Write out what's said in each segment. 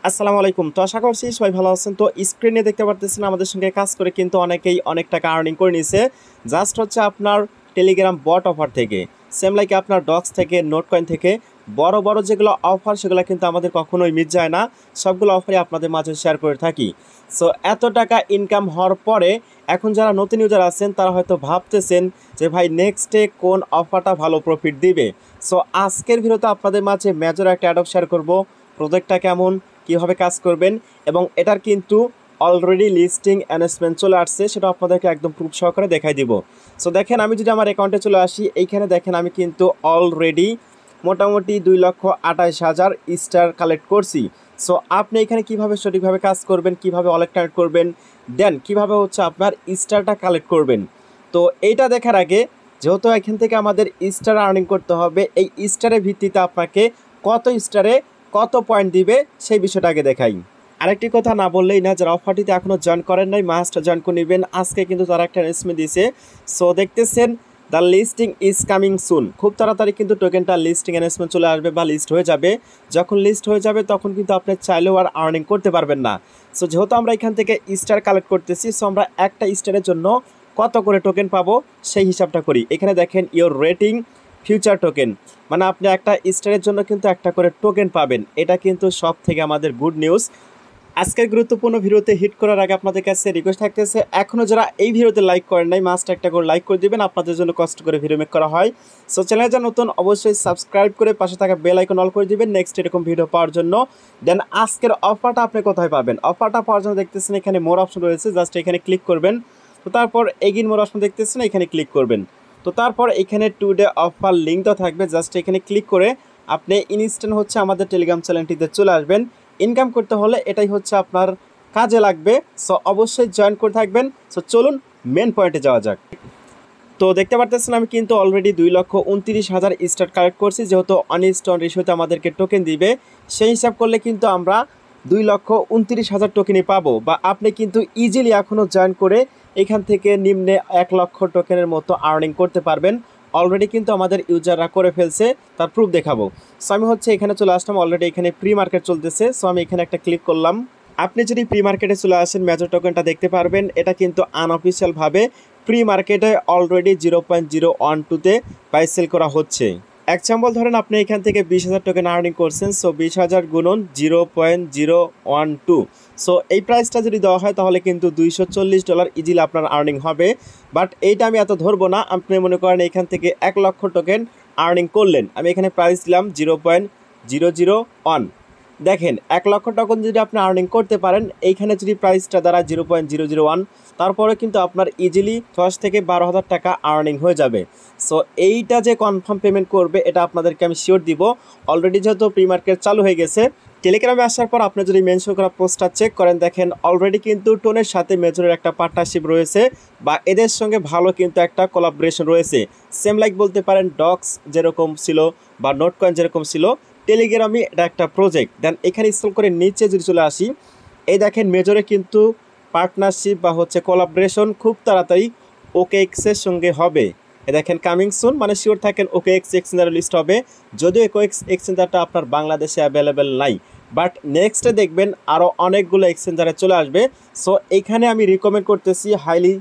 আসসালামু আলাইকুম। তো আশা করছি সবাই ভালো আছেন। তো স্ক্রিনে দেখতে পারতেছেন আমাদের সঙ্গে কাজ করে কিন্তু অনেকেই অনেক টাকা আর্নিং করে নিছে। জাস্ট হচ্ছে আপনার টেলিগ্রাম বট অফার থেকে। সেম লাইক আপনার ডক্স থেকে, নোট কয়েন থেকে বড় বড় যেগুলো অফার সেগুলো কিন্তু আমাদের কখনোই মিস যায় না। সবগুলো অফারই আপনাদের মাঝে শেয়ার করে থাকি। সো এত টাকা ইনকাম হওয়ার পরে এখন যারা নতুন ইউজার আছেন তারা হয়তো ভাবতেছেন যে ভাই নেক্সটে কোন অফারটা ভালো প্রফিট দিবে। সো আজকের ভিডিওতে আপনাদের মাঝে মেজর একটা অ্যাডপ শেয়ার করব। প্রজেক্টটা কেমন, কীভাবে কাজ করবেন এবং এটার কিন্তু অলরেডি লিস্টিং অ্যানাউন্সমেন্ট চলে আসছে, সেটা আপনাদেরকে একদম প্রুফ সহকারে দেখাই দিব। সো দেখেন, আমি যদি আমার অ্যাকাউন্টে চলে আসি, এইখানে দেখেন আমি কিন্তু অলরেডি মোটামুটি 2,28,000 স্টার কালেক্ট করছি। সো আপনি এখানে কিভাবে সঠিকভাবে কাজ করবেন, কিভাবে ওয়ালেট কানেক্ট করবেন, দেন কিভাবে হচ্ছে আপনার স্টারটা কালেক্ট করবেন। তো এইটা দেখার আগে, যেহেতু এখান থেকে আমাদের স্টার আর্নিং করতে হবে, এই স্টারের ভিত্তিতে আপনাকে কত স্টারে কত পয়েন্ট দিবে সেই বিষয়টা আগে দেখাই। আরেকটি কথা না বললেই না, যারা অফারটিতে এখনও জয়েন করেন নাই মাস্ট জয়েন করে নেবেন। আজকে কিন্তু তারা একটা অ্যানাউন্সমেন্ট দিয়েছে। সো দেখতেছেন the listing is coming soon. খুব তাড়াতাড়ি কিন্তু টোকেনটা লিস্টিং অ্যানাউন্সমেন্ট চলে আসবে বা লিস্ট হয়ে যাবে। যখন লিস্ট হয়ে যাবে তখন কিন্তু আপনি চাইলেও আর আর্নিং করতে পারবেন না। সো যেহেতু আমরা এখান থেকে স্টার কালেক্ট করতেছি, সো আমরা একটা স্টারের জন্য কত করে টোকেন পাবো সেই হিসাবটা করি। এখানে দেখেন ইওর রেটিং ফিউচার টোকেন, মানে আপনি একটা স্টারের জন্য কিন্তু একটা করে টোকেন পাবেন। এটা কিন্তু সব থেকে আমাদের গুড নিউজ। আজকের গুরুত্বপূর্ণ ভিডিওতে হিট করার আগে আপনাদের কাছে রিকোয়েস্ট থাকতেছে, এখনও যারা এই ভিডিওতে লাইক করেন নাই মাস্ট একটা করে লাইক করে দিবেন, আপনাদের জন্য কষ্ট করে ভিডিও মেক করা হয়। সো চ্যানেলে যা নতুন অবশ্যই সাবস্ক্রাইব করে পাশে থাকা বেল আইকন অল করে দিবেন নেক্সট এরকম ভিডিও পাওয়ার জন্য। দেন আজকের অফারটা আপনি কোথায় পাবেন? অফারটা পাওয়ার জন্য দেখতেছেন এখানে মোর অপশন রয়েছে, জাস্ট এখানে ক্লিক করবেন। তো তারপর এগিন মোর অপশন দেখতেছেন, এখানে ক্লিক করবেন। তো তারপর এখানে টুডে অফার লিঙ্কটা থাকবে, জাস্ট এখানে ক্লিক করে আপনি ইনস্ট্যান্ট হচ্ছে আমাদের টেলিগ্রাম চ্যানেলটিতে চলে আসবেন। ইনকাম করতে হলে এটাই হচ্ছে আপনার কাজে লাগবে। সো অবশ্যই জয়েন করে থাকবেন। সো চলুন মেন পয়েন্টে যাওয়া যাক। তো দেখতে পারতেছেন আমি কিন্তু অলরেডি 2,29,000 স্টার কালেক্ট করছি। যেহেতু অনস্টন রেশিওতে আমাদেরকে টোকেন দিবে, সেই হিসাব করলে কিন্তু আমরা 2,29,000 টোকেনই পাবো। বা আপনি কিন্তু ইজিলি এখনও জয়েন করে এখান থেকে নিম্নে 1,00,000 টোকেনের মতো আর্নিং করতে পারবেন। অলরেডি কিন্তু আমাদের ইউজাররা করে ফেলছে, তার প্রুফ দেখাবো। সো আমি হচ্ছে এখানে চলে আসলাম, অলরেডি এখানে প্রি মার্কেট চলতেছে। সো আমি এখানে একটা ক্লিক করলাম। আপনি যদি প্রি মার্কেটে চলে আসেন মেজর টোকেনটা দেখতে পারবেন। এটা কিন্তু আনঅফিসিয়ালভাবে প্রি মার্কেটে অলরেডি 0.012তে প্রাইস সেল করা হচ্ছে। এক্সাম্পল ধরেন আপনি এখান থেকে 20,000 টোকেন আর্নিং করছেন। সো 20,000 গুণন 0.012। সো এই প্রাইসটা যদি দেওয়া হয় তাহলে কিন্তু $240 ইজিলি আপনার আর্নিং হবে। বাট এইটা আমি এত ধরবো না। আপনি মনে করেন এখান থেকে 1,00,000 টোকেন আর্নিং করলেন, আমি এখানে প্রাইস দিলাম 0.001। দেখেন 1,00,000 টোকেন যদি আপনি আর্নিং করতে পারেন, এইখানে যদি প্রাইসটা দ্বারা 0.001, তারপরে কিন্তু আপনার ইজিলি 10 থেকে 12,000 টাকা আর্নিং হয়ে যাবে। সো এইটা যে কনফার্ম পেমেন্ট করবে এটা আপনাদেরকে আমি শিওর দিব। অলরেডি যেহেতু প্রি মার্কেট চালু হয়ে গেছে, টেলিগ্রামে আসার পর আপনি যদি মেনশন করা পোস্টটা চেক করেন, দেখেন অলরেডি কিন্তু টোনের সাথে মেজরের একটা পার্টনারশিপ রয়েছে বা এদের সঙ্গে ভালো কিন্তু একটা কোলাবোরেশন রয়েছে। সেম লাইক বলতে পারেন ডক্স যেরকম ছিল বা নোট কয়েন যেরকম ছিল, টেলিগ্রামই এটা একটা প্রজেক্ট। দেন এখানে স্ক্রল করে নিচে যদি চলে আসি, এই দেখেন মেজরে কিন্তু পার্টনারশিপ বা হচ্ছে কোলাবোরেশন খুব তাড়াতাড়ি OKX-এর সঙ্গে হবে। এ দেখেন কামিং সুন, মানে শিওর থাকেন OKX এক্সচেঞ্জার লিস্ট হবে। যদিও OKX এক্সচেঞ্জারটা আপনার বাংলাদেশে অ্যাভেলেবেল নাই, বাট নেক্সটে দেখবেন আরও অনেকগুলো এক্সচেঞ্জারে চলে আসবে। সো এইখানে আমি রিকমেন্ড করতেছি হাইলি,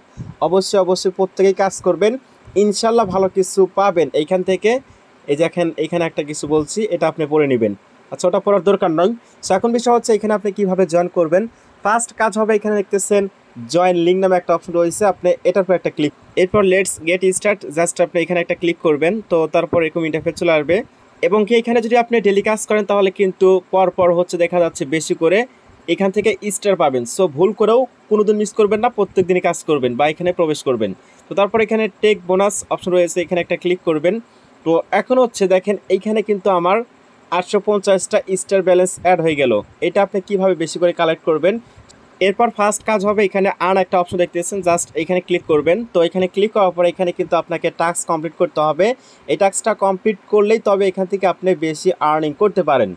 অবশ্যই প্রত্যেকেই কাজ করবেন, ইনশাল্লাহ ভালো কিছু পাবেন এইখান থেকে। এই দেখেন এইখানে একটা কিছু বলছি, এটা আপনি পড়ে নেবেন। আচ্ছা, ওটা পড়ার দরকার নয়। সো এখন বিষয় হচ্ছে এখানে আপনি কীভাবে জয়েন করবেন। ফার্স্ট কাজ হবে, এখানে দেখতেছেন জয়েন লিঙ্ক নামে একটা অপশন রয়েছে, আপনি এটার পর একটা ক্লিক, এরপর লেটস গেট স্টার্ট, জাস্ট আপনি এখানে একটা ক্লিক করবেন। তো তারপর এরকম ইন্টারফেস চলে আসবে এবং কি এখানে যদি আপনি ডেলি কাজ করেন তাহলে কিন্তু পর হচ্ছে দেখা যাচ্ছে বেশি করে এখান থেকে স্টার পাবেন। সো ভুল করেও কোনোদিন মিস করবেন না, প্রত্যেক দিনই কাজ করবেন বা এখানে প্রবেশ করবেন। তো তারপর এখানে টেক বোনাস অপশন রয়েছে, এখানে একটা ক্লিক করবেন। তো এখন হচ্ছে দেখেন এইখানে কিন্তু আমার 850টা স্টার ব্যালেন্স অ্যাড হয়ে গেল। এটা আপনি কিভাবে বেশি করে কালেক্ট করবেন, এরপর ফার্স্ট কাজ হবে এখানে আর্ন একটা অপশন দেখতেছেন, জাস্ট এখানে ক্লিক করবেন। তো এখানে ক্লিক করার পর এখানে কিন্তু আপনাকে টাস্ক কমপ্লিট করতে হবে। এই টাস্কটা কমপ্লিট করলেই তবে এখান থেকে আপনি বেশি আর্নিং করতে পারেন।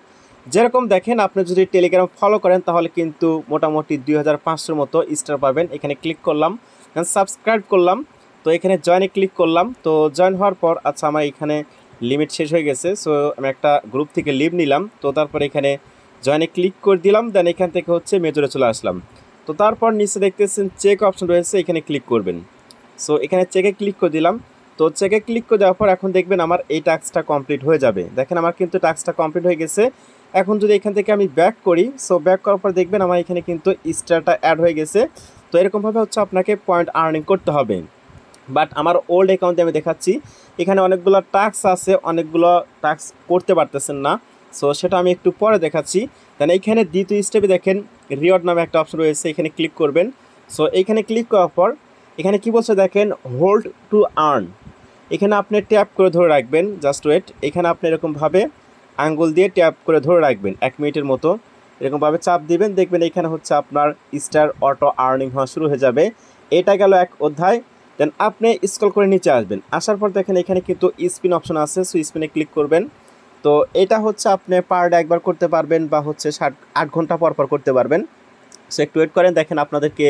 যেরকম দেখেন আপনি যদি টেলিগ্রাম ফলো করেন তাহলে কিন্তু মোটামুটি 2,500 মতো স্টার পাবেন। এখানে ক্লিক করলাম, সাবস্ক্রাইব করলাম। তো এখানে জয়েনে ক্লিক করলাম। তো জয়েন হওয়ার পর আমার এখানে লিমিট শেষ হয়ে গেছে। সো আমি একটা গ্রুপ থেকে লিভ নিলাম। তো তারপর এখানে জয়েনে ক্লিক করে দিলাম, দেন এখান থেকে হচ্ছে মেজরে চলে আসলাম। তো তারপর নিচে দেখতেছেন চেক অপশন রয়েছে, এখানে ক্লিক করবেন। সো এখানে চেকে ক্লিক করে দিলাম। তো চেকে ক্লিক করে দেওয়ার পর এখন দেখবেন আমার এই টাস্কটা কমপ্লিট হয়ে যাবে। দেখেন আমার কিন্তু টাস্কটা কমপ্লিট হয়ে গেছে। এখন যদি এখান থেকে আমি ব্যাক করি, সো ব্যাক করার পর দেখবেন আমার এখানে কিন্তু স্টারটা অ্যাড হয়ে গেছে। তো এরকমভাবে হচ্ছে আপনাকে পয়েন্ট আর্নিং করতে হবে। বাট আমার ওল্ড অ্যাকাউন্টে আমি দেখাচ্ছি, এখানে অনেকগুলো টাস্ক আছে, অনেকগুলো টাস্ক করতে পারতেছেন না। সো সেটা আমি একটু পরে দেখাচ্ছি। দেন এইখানে দ্বিতীয় স্টেপে দেখেন রিওয়ার্ড নামে একটা অপশন রয়েছে, এখানে ক্লিক করবেন। সো এইখানে ক্লিক করার পর এখানে কি বলছে দেখেন, হোল্ড টু আর্ন। এখানে আপনি ট্যাপ করে ধরে রাখবেন, জাস্ট ওয়েট। এখানে আপনি এরকমভাবে আঙ্গুল দিয়ে ট্যাপ করে ধরে রাখবেন 1 মিনিটের মতো, এরকমভাবে চাপ দিবেন, দেখবেন এখানে হচ্ছে আপনার স্টার অটো আর্নিং হওয়া শুরু হয়ে যাবে। এটা গেল এক অধ্যায়। দেন আপনি স্ক্রল করে নিচে আসবেন, আসার পর দেখেন এখানে কিন্তু স্পিন অপশন আছে, সো স্পিনে ক্লিক করবেন। তো এটা হচ্ছে আপনি পার ডে একবার করতে পারবেন বা হচ্ছে 8 ঘন্টা পর পর করতে পারবেন। সো একটু ওয়েট করেন, দেখেন আপনাদেরকে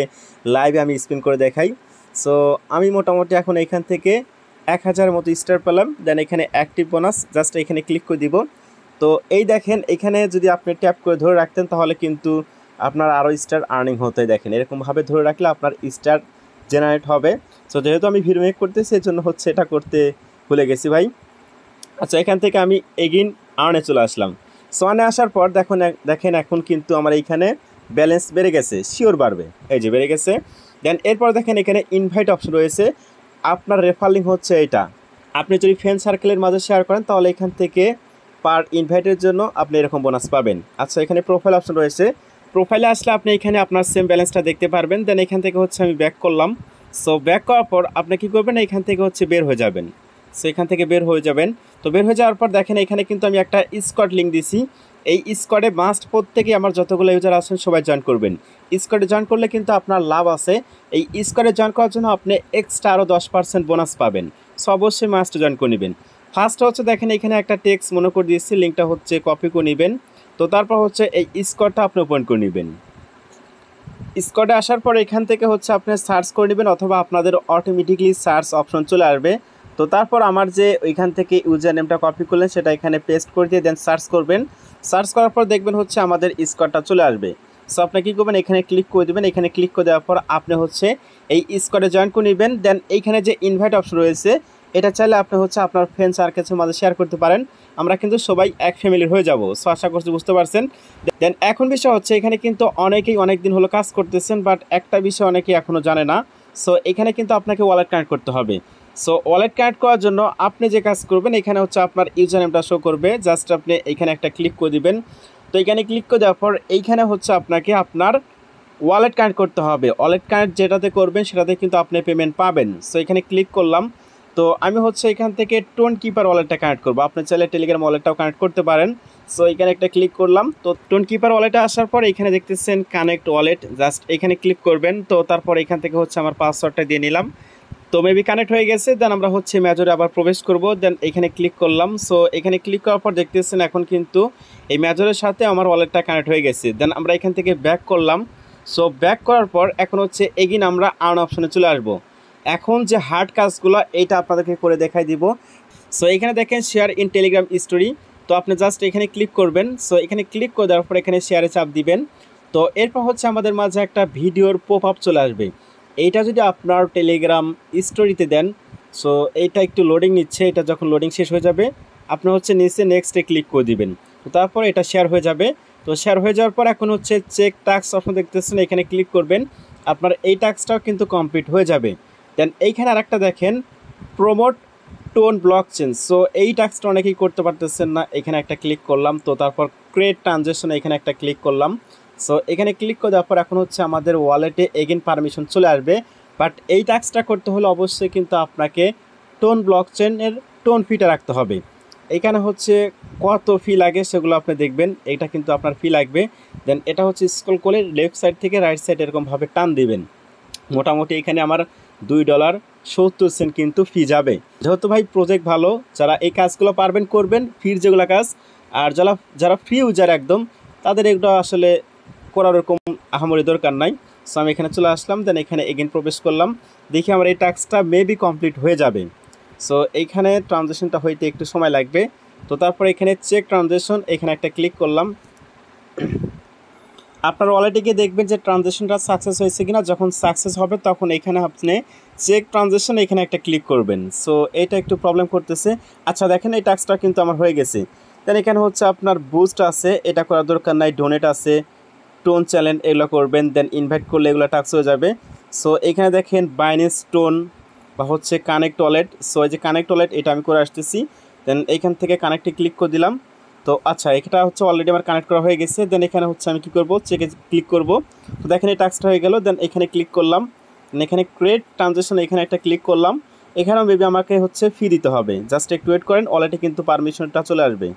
লাইভে আমি স্পিন করে দেখাই। সো আমি মোটামুটি এখন এখান থেকে 1000 মতো স্টার পেলাম। দেন এখানে অ্যাক্টিভ বোনাস, জাস্ট এখানে ক্লিক করে দিব। তো এই দেখেন এখানে যদি আপনি ট্যাপ করে ধরে রাখতেন তাহলে কিন্তু আপনার আরও স্টার আর্নিং হতে, দেখেন এরকমভাবে ধরে রাখলে আপনার স্টার জেনারেট হবে। সো যেহেতু আমি ভিডিও মেক করতেছি এই জন্য হচ্ছে এটা করতে ভুলে গেছি ভাই। আচ্ছা, এখান থেকে আমি এগিন আর্নে চলে আসলাম। সো আর্নে আসার পর দেখেন এখন কিন্তু আমার এইখানে ব্যালেন্স বেড়ে গেছে, শিওর বাড়বে, এই যে বেড়ে গেছে। দেন এরপর দেখেন এখানে ইনভাইট অপশন রয়েছে, আপনার রেফার লিঙ্ক হচ্ছে এটা। আপনি যদি ফ্রেন্ড সার্কেলের মাঝে শেয়ার করেন তাহলে এখান থেকে পার ইনভাইটের জন্য আপনি এরকম বোনাস পাবেন। আচ্ছা, এখানে প্রোফাইল অপশন রয়েছে, প্রোফাইলে আসলে আপনি এখানে আপনার সেম ব্যালেন্সটা দেখতে পারবেন। দেন এখান থেকে হচ্ছে আমি ব্যাক করলাম। সো ব্যাক করার পর আপনি কী করবেন, এখান থেকে হচ্ছে বের হয়ে যাবেন। সো এখান থেকে বের হয়ে যাবেন। তো বের হয়ে যাওয়ার পর দেখেন এখানে কিন্তু আমি একটা স্কোয়াড লিঙ্ক দিছি। এই স্কোয়াডে মাস্ট প্রত্যেকেই আমার যতগুলো ইউজার আছেন সবাই জয়েন করবেন। স্কোয়াডে জয়েন করলে কিন্তু আপনার লাভ আছে। এই স্কোয়াডে জয়েন করার জন্য আপনি এক্সট্রা আরও 10% বোনাস পাবেন। সো অবশ্যই মাস্ট জয়েন করে নেবেন। ফার্স্ট হচ্ছে দেখেন এখানে একটা টেক্সট মনে করে দিয়েছি, লিঙ্কটা হচ্ছে কপি করে নেবেন। তো তারপর হচ্ছে এই স্কোয়াডটা আপনি ওপেন করে নেবেন। স্কোয়াডে আসার পর এখান থেকে হচ্ছে আপনি সার্চ করে নেবেন, অথবা আপনাদের অটোমেটিকলি সার্চ অপশন চলে আসবে। তো তারপর আমার যে ওইখান থেকে ইউজার নেমটা কপি করলেন সেটা এখানে পেস্ট করে দিয়ে দেন সার্চ করবেন। সার্চ করার পর দেখবেন হচ্ছে আমাদের স্কোয়াডটা চলে আসবে। সো আপনি কী করবেন, এখানে ক্লিক করে দেবেন। এখানে ক্লিক করে দেওয়ার পর আপনি হচ্ছে এই স্কোয়াডে জয়েন করে নেবেন। দেন এইখানে যে ইনভাইট অপশন রয়েছে এটা চাইলে আপনি হচ্ছে আপনার ফ্রেন্ড সার্কেলের মাঝে শেয়ার করতে পারেন। আমরা কিন্তু সবাই এক ফ্যামিলির হয়ে যাব। সো আশা করছি বুঝতে পারছেন। দেন এখন বিষয় হচ্ছে এখানে কিন্তু অনেকেই অনেক দিন হলো কাজ করতেছেন, বাট একটা বিষয় অনেকেই এখনও জানে না। সো এখানে কিন্তু আপনাকে ওয়ালেট কানেক্ট করতে হবে। সো ওয়ালেট কানেক্ট করার জন্য আপনি যে কাজ করবেন, এখানে হচ্ছে আপনার ইউজার নেমটা শো করবে, জাস্ট আপনি এখানে একটা ক্লিক করে দিবেন। তো এখানে ক্লিক করে দেওয়ার পর এইখানে হচ্ছে আপনাকে আপনার ওয়ালেট কানেক্ট করতে হবে। ওয়ালেট কানেক্ট যেটাতে করবেন সেটাতে কিন্তু আপনি পেমেন্ট পাবেন। সো এখানে ক্লিক করলাম। তো আমি হচ্ছে এখান থেকে টোন কিপার ওয়ালেটটা কানেক্ট করবো, আপনি চাইলে টেলিগ্রাম ওয়ালেটটাও কানেক্ট করতে পারেন। সো এখানে একটা ক্লিক করলাম। তো টোন কিপার ওয়ালেটে আসার পর এখানে দেখতেছেন কানেক্ট ওয়ালেট, জাস্ট এখানে ক্লিক করবেন। তো তারপর এখান থেকে হচ্ছে আমার পাসওয়ার্ডটা দিয়ে নিলাম। তো মেবি কানেক্ট হয়ে গেছে। দেন আমরা হচ্ছে মেজরে আবার প্রবেশ করব। দেন এখানে ক্লিক করলাম। সো এখানে ক্লিক করার পর দেখতেছেন এখন কিন্তু এই মেজরের সাথে আমার ওয়ালেটটা কানেক্ট হয়ে গেছে। দেন আমরা এখান থেকে ব্যাক করলাম। সো ব্যাক করার পর এখন হচ্ছে এগিন আমরা আর্ন অপশনে চলে আসবো। এখন যে হার্ড কাজগুলো এইটা আপনাদেরকে করে দেখাই দিব। সো এখানে দেখেন শেয়ার ইন টেলিগ্রাম স্টোরি। তো আপনি জাস্ট এখানে ক্লিক করবেন। সো এখানে ক্লিক করে দেওয়ার পর এখানে শেয়ারে চাপ দিবেন। তো এরপর হচ্ছে আমাদের মাঝে একটা ভিডিওর পপ আপ চলে আসবে। এইটা যদি আপনার টেলিগ্রাম স্টোরিতে দেন, সো এইটা একটু লোডিং নিচ্ছে, এটা যখন লোডিং শেষ হয়ে যাবে আপনি হচ্ছে নিচে নেক্সটে ক্লিক করে দিবেন। তো তারপর এটা শেয়ার হয়ে যাবে। তো শেয়ার হয়ে যাওয়ার পর এখন হচ্ছে চেক টাস্ক অপশন দেখতেছেন, এখানে ক্লিক করবেন, আপনার এই টাস্কটাও কিন্তু কমপ্লিট হয়ে যাবে। দেন এইখানে আরেকটা দেখেন প্রমোট টোন ব্লকচেন। সো এই টাস্কটা অনেকেই করতে পারতেছেন না, এখানে একটা ক্লিক করলাম। তো তারপর ক্রিয়েট ট্রানজ্যাকশন এখানে একটা ক্লিক করলাম। সো এখানে ক্লিক করে দেওয়ার পর এখন হচ্ছে আমাদের ওয়ালেটে এগেন পারমিশন চলে আসবে। বাট এই টাস্কটা করতে হলে অবশ্যই কিন্তু আপনাকে টোন ব্লকচেনের টোন ফিটা রাখতে হবে। এখানে হচ্ছে কত ফি লাগে সেগুলো আপনি দেখবেন, এটা কিন্তু আপনার ফি লাগবে। দেন এটা হচ্ছে স্ক্রল করে লেফট সাইড থেকে রাইট সাইড এরকমভাবে টান দিবেন। মোটামুটি এখানে আমার $2.70 কিন্তু ফি যাবে। যেহেতু ভাই প্রজেক্ট ভালো, যারা এই কাজগুলো পারবেন করবেন, ফির যেগুলো কাজ, আর যারা ফ্রি ইউজার একদম তাদের এগুলো আসলে করার এরকম আহামরি দরকার নাই। সো আমি এখানে চলে আসলাম। দেন এখানে এগেন প্রবেশ করলাম, দেখি আমার এই টাস্কটা মেবি কমপ্লিট হয়ে যাবে। সো এইখানে ট্রানজ্যাকশনটা হইতে একটু সময় লাগবে। তো তারপর এখানে চেক ট্রানজ্যাকশন এখানে একটা ক্লিক করলাম। আপনার ওয়ালেটে গিয়ে দেখবেন যে ট্রানজ্যাকশনটা সাকসেস হয়েছে কিনা। যখন সাকসেস হবে তখন এখানে আপনি চেক ট্রানজ্যাকশন এখানে একটা ক্লিক করবেন। সো এটা একটু প্রবলেম করতেছে। আচ্ছা দেখেন এই টাস্কটা কিন্তু আমার হয়ে গেছে। দেন এখানে হচ্ছে আপনার বুস্ট আছে, এটা করার দরকার নাই। ডোনেট আছে, টোন চ্যালেঞ্জ এগুলো করবেন, দেন ইনভাইট করলে এগুলো টাস্ক হয়ে যাবে। সো এখানে দেখেন বাইন্যান্স টোন বা হচ্ছে কানেক্ট ওয়ালেট। সো এই যে কানেক্ট ওয়ালেট এটা আমি করে আসতেছি। দেন এইখান থেকে কানেক্টে ক্লিক করে দিলাম। তো আচ্ছা এটা হচ্ছে অলরেডি আমার কানেক্ট করা হয়ে গেছে। দেন এখানে হচ্ছে আমি কী করবো, চেকে ক্লিক করব। তো দেখেন এই টাস্কটা হয়ে গেল। দেন এখানে ক্লিক করলাম, দেন এখানে ক্রিয়েট ট্রানজ্যাকশন এখানে একটা ক্লিক করলাম। এখানেও মেবি আমাকে হচ্ছে ফি দিতে হবে, জাস্ট একটু ওয়েট করেন, ওয়ালেটে কিন্তু পারমিশনটা চলে আসবে।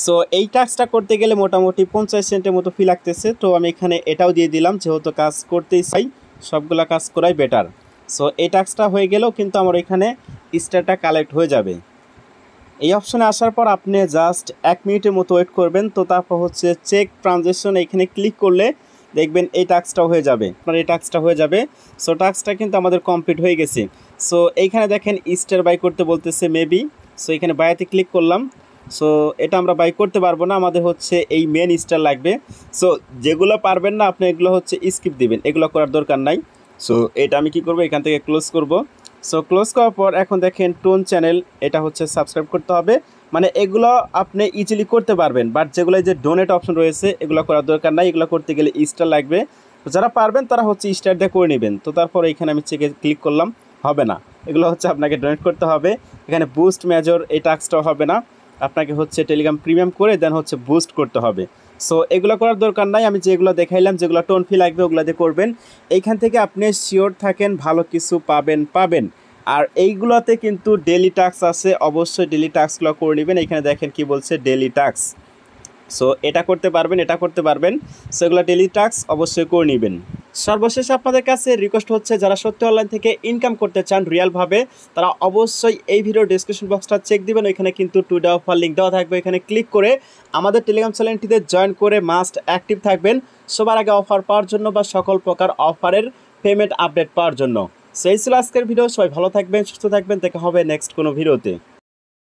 সো এই টাস্কটা করতে গেলে মোটামুটি 50 সেন্টের মতো ফি লাগতেছে। তো আমি এখানে এটাও দিয়ে দিলাম, যেহেতু কাজ করতেই চাই, সবগুলা কাজ করাই বেটার। সো এই টাস্কটা হয়ে গেলেও কিন্তু আমার এখানে স্টারটা কালেক্ট হয়ে যাবে। এই অপশনে আসার পর আপনি জাস্ট 1 মিনিটের মতো ওয়েট করবেন। তো তারপর হচ্ছে চেক ট্রানজ্যাকশন এখানে ক্লিক করলে দেখবেন এই টাস্কটাও হয়ে যাবে, আপনার এই টাস্কটা হয়ে যাবে। সো টাস্কটা কিন্তু আমাদের কমপ্লিট হয়ে গেছে। সো এইখানে দেখেন স্টার বাই করতে বলতেছে মেবি। সো এখানে বাইতে ক্লিক করলাম। সো এটা আমরা বাই করতে পারবো না, আমাদের হচ্ছে এই মেন স্টার লাগবে। সো যেগুলো পারবেন না আপনি এগুলো হচ্ছে স্কিপ দিবেন, এগুলো করার দরকার নাই। সো এটা আমি কি করব, এখান থেকে ক্লোজ করব। সো ক্লোজ করার পর এখন দেখেন টোন চ্যানেল এটা হচ্ছে সাবস্ক্রাইব করতে হবে। মানে এগুলো আপনি ইজিলি করতে পারবেন, বাট যেগুলো যে ডোনেট অপশন রয়েছে এগুলো করার দরকার নাই, এগুলো করতে গেলে স্টার লাগবে। তো যারা পারবেন তারা হচ্ছে স্টার দিয়ে করে নেবেন। তো তারপর এখানে আমি চেকে ক্লিক করলাম, হবে না, এগুলো হচ্ছে আপনাকে ডোনেট করতে হবে। এখানে বুস্ট মেজর এই টাস্কটাও হবে না, আপনাকে হচ্ছে টেলিগ্রাম প্রিমিয়াম করে দেন হচ্ছে বুস্ট করতে হবে। সো এগুলো করার দরকার নাই, আমি যেগুলো দেখাইলাম যেগুলো টোন ফি লাগবে ওগুলো দিয়ে করবেন। এইখান থেকে আপনি শিওর থাকেন ভালো কিছু পাবেন। আর এইগুলোতে কিন্তু ডেলি টাস্ক আছে, অবশ্যই ডেলি টাস্কগুলো করে নেবেন। এখানে দেখেন কি বলছে, ডেলি টাস্ক। সো এটা করতে পারবেন। সো এগুলো ডেলি টাস্ক অবশ্যই করে নেবেন। সর্বশেষ আপনাদের কাছে রিকোয়েস্ট হচ্ছে, যারা সত্যি অনলাইন থেকে ইনকাম করতে চান রিয়েলভাবে, তারা অবশ্যই এই ভিডিওর ডিসক্রিপশন বক্সটা চেক দিবেন। ওইখানে কিন্তু টুডে অফার লিঙ্ক দেওয়া থাকবে, এখানে ক্লিক করে আমাদের টেলিগ্রাম চ্যানেলটিতে জয়েন করে মাস্ট অ্যাক্টিভ থাকবেন সবার আগে অফার পাওয়ার জন্য বা সকল প্রকার অফারের পেমেন্ট আপডেট পাওয়ার জন্য। সো এই ছিল আজকের ভিডিও। সবাই ভালো থাকবেন, সুস্থ থাকবেন, দেখা হবে নেক্সট কোনো ভিডিওতে।